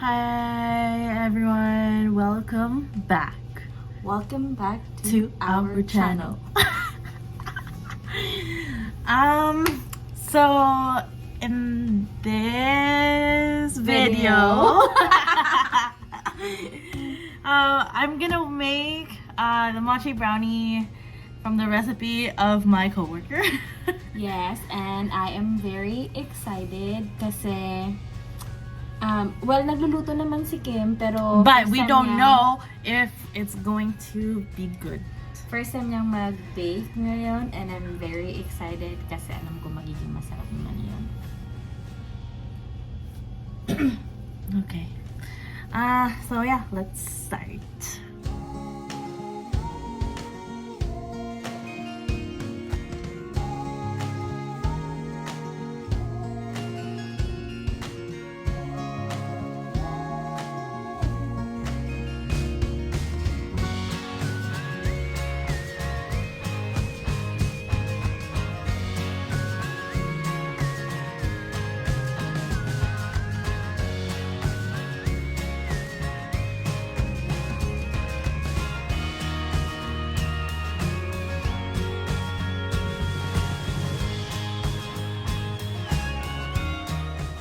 Hi everyone, welcome back to our channel. So in this video, I'm gonna make the mochi brownie from the recipe of my coworker. Yes, and I am very excited kasi well, nagluluto naman si Kim, pero But we don't know if it's going to be good. First time niyang mag-bake ngayon, and I'm very excited kasi alam ko magiging masarap naman yun. Okay. So yeah, let's start.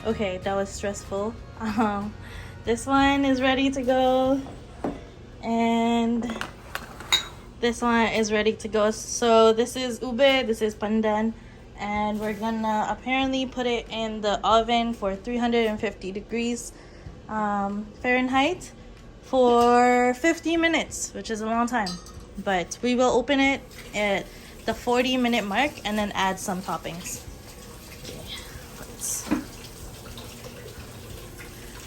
Okay, that was stressful. This one is ready to go, and this one is ready to go. So this is ube, this is pandan, and we're gonna apparently put it in the oven for 350 degrees Fahrenheit for 50 minutes, which is a long time. But we will open it at the 40-minute mark and then add some toppings. Okay, let's...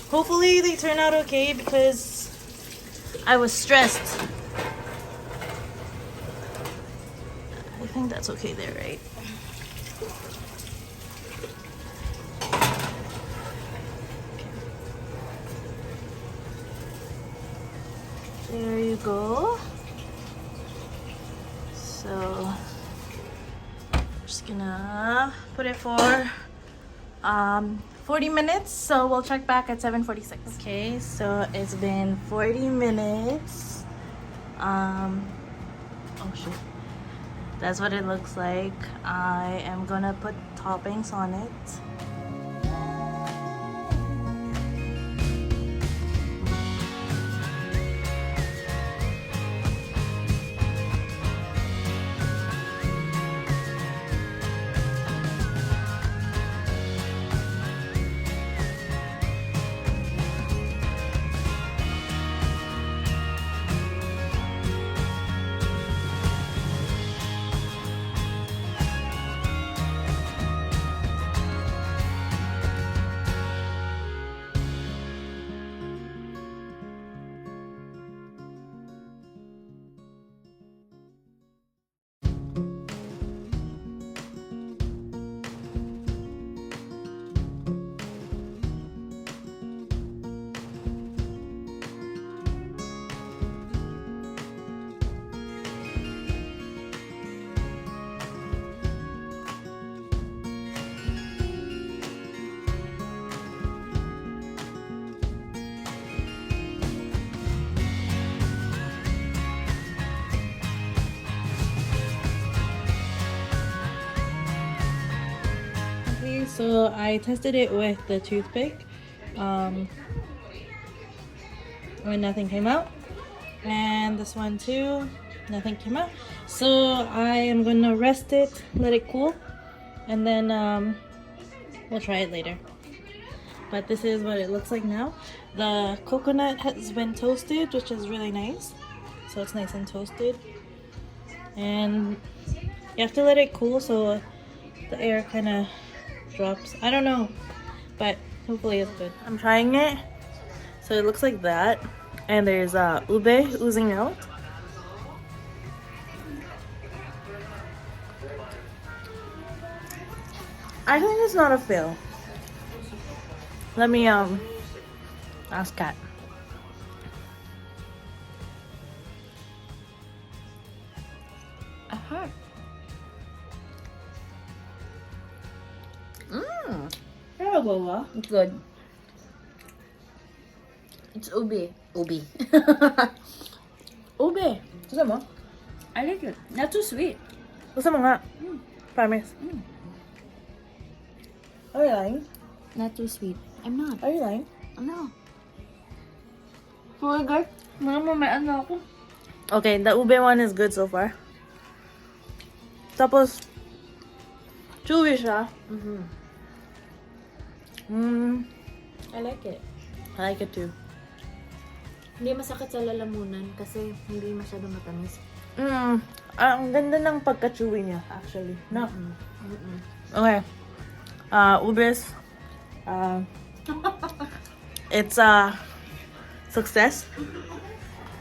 Hopefully they turn out okay because I was stressed. I think that's okay there, right? There you go. So I'm just gonna put it for 40 minutes, so we'll check back at 7:46. Okay, so it's been 40 minutes. Oh shoot. That's what it looks like. I am gonna put toppings on it. So I tested it with the toothpick when nothing came out, and this one too, nothing came out. So I am gonna rest it, let it cool, and then we'll try it later. But this is what it looks like now. The coconut has been toasted, which is really nice, so it's nice and toasted, and you have to let it cool so the air kind of drops. I don't know, but hopefully it's good. I'm trying it. So it looks like that, and there's ube oozing out. I think it's not a fail. Let me ask Kat. Good. It's ube. Ube. Ube. Gusto mo? I like it. Not too sweet. Gusto mo nga? Promise. Are you lying? Not too sweet. I'm not. Are you lying? Ano? So guys, mama, may ano ako. Okay, the ube one is good so far. Tapos, chewy siya. I like it. I like it too. Hindi masakit sa lalamunan kasi hindi masyado matamis. Ang ganda ng pagka-chewy niya, actually. No? Mm-mm. Okay. Ubes. It's a success.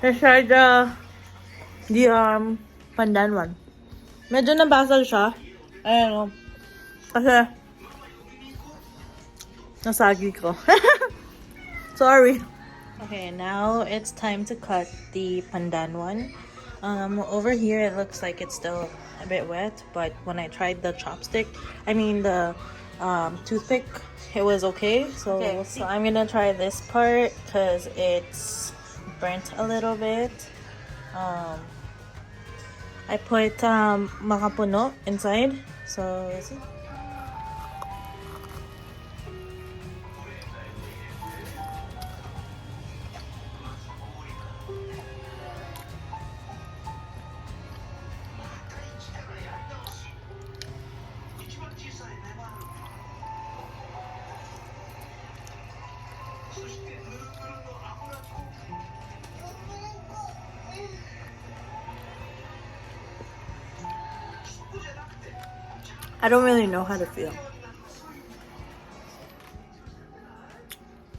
I tried the pandan one. Medyo nabasag siya. I don't know. Kasi nasagi ko. Sorry. Okay, now it's time to cut the pandan one. Over here it looks like it's still a bit wet, but when I tried the the toothpick, it was okay. So I'm gonna try this part because it's burnt a little bit. I put makapuno inside, so let's see. I don't really know how to feel.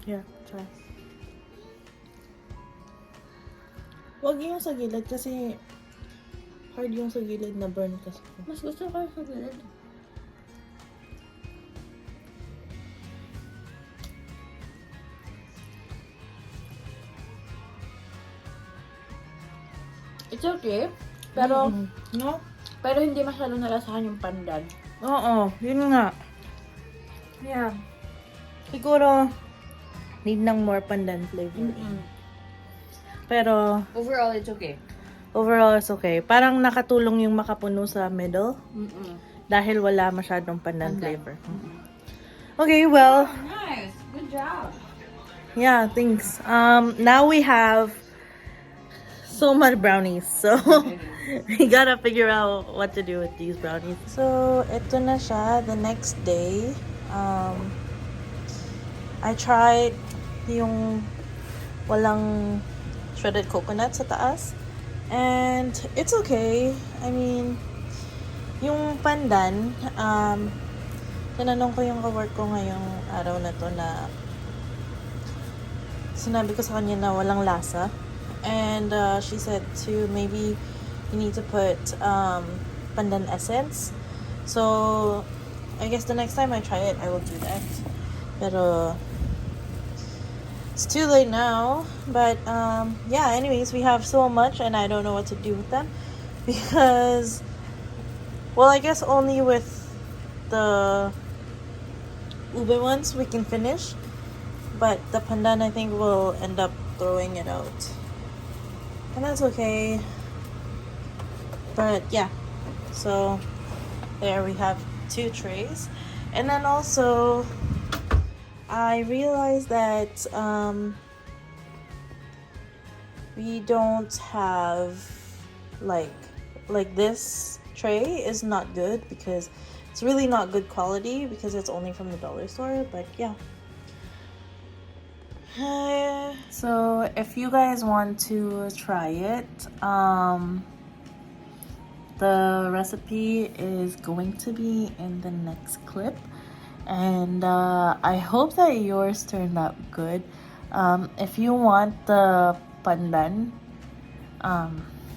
Yeah, try. Wag yung sa gilid kasi hard yung sa gilid na burn kasi. Mas gusto ko sa gilid. It's okay. Pero, no? Pero hindi masyado nalasahan yung pandan. Oo, yun nga. Yeah. Siguro, need ng more pandan flavor. Pero, Overall, it's okay. overall, it's okay. Parang nakatulong yung makapuno sa middle dahil wala masyadong pandan Pandan. flavor. Okay, well, Nice. Good job. yeah, thanks. Now we have so much brownies. So, we gotta figure out what to do with these brownies. So, ito na siya. The next day, I tried yung walang shredded coconut sa taas. And it's okay. I mean, yung pandan, tinanong ko yung kawork ko ngayong araw na to na sinabi ko sa kanya na walang lasa. And she said to maybe you need to put pandan essence. So I guess the next time I try it, I will do that. Pero it's too late now. But yeah, anyways, we have so much and I don't know what to do with them because, well, I guess only with the ube ones we can finish, but the pandan I think we'll end up throwing it out, and that's okay. But yeah, so there we have 2 trays. And then also I realized that we don't have like this tray is not good because it's really not good quality because it's only from the dollar store. But yeah, so if you guys want to try it, the recipe is going to be in the next clip, and I hope that yours turned out good. If you want the pandan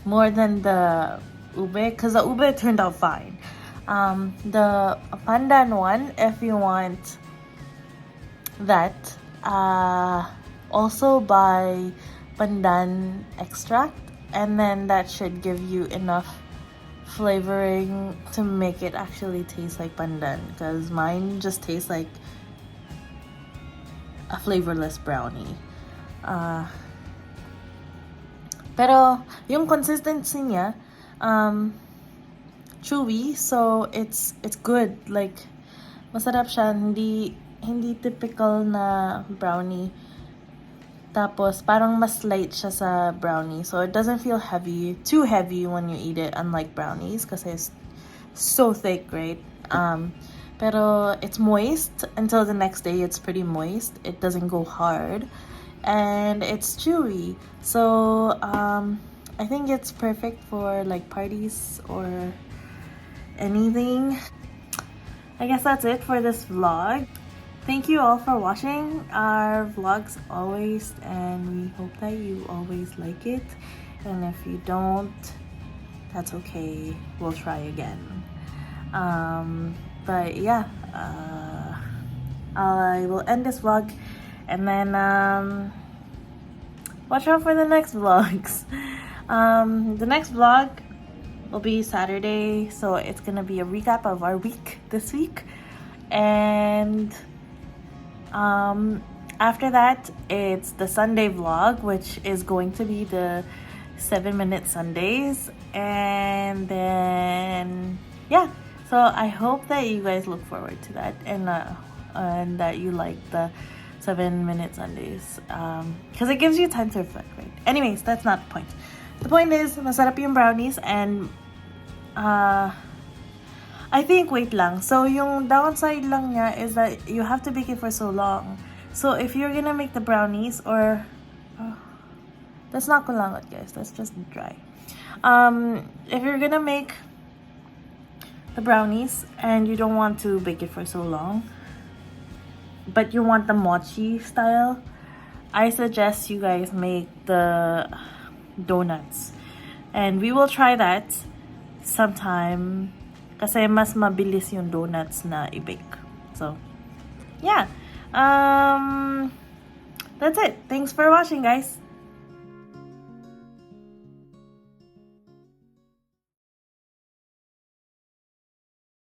more than the ube, because the ube turned out fine, the pandan one, if you want that, also buy pandan extract, and then that should give you enough flavoring to make it actually taste like pandan, because mine just tastes like a flavorless brownie. Pero yung consistency niya, chewy, so it's good. Like, masarap siya, hindi typical na brownie. Tapos, parang mas light siya sa brownie. So, it doesn't feel too heavy when you eat it, unlike brownies, kasi it's so thick, right? Pero it's moist until the next day. It's pretty moist. It doesn't go hard. And it's chewy. So, I think it's perfect for, like, parties or anything. I guess that's it for this vlog. Thank you all for watching our vlogs always, and we hope that you always like it. And if you don't, that's okay. We'll try again. But yeah, I will end this vlog, and then watch out for the next vlogs. The next vlog will be Saturday, so it's gonna be a recap of our week this week, and after that it's the Sunday vlog, which is going to be the 7-minute Sundays, and then yeah, so I hope that you guys look forward to that, and that you like the 7-minute Sundays, because it gives you time to reflect, right? Anyways, that's not the point. The point is, masarap yung brownies, and I think, wait lang. So, yung downside lang niya is that you have to bake it for so long. So, if you're gonna make the brownies, or that's not kulangot, guys. That's just dry. If you're gonna make the brownies and you don't want to bake it for so long, but you want the mochi style, I suggest you guys make the donuts. And we will try that sometime, kasi mas mabilis yung donuts na i-bake. So, yeah. That's it. Thanks for watching, guys.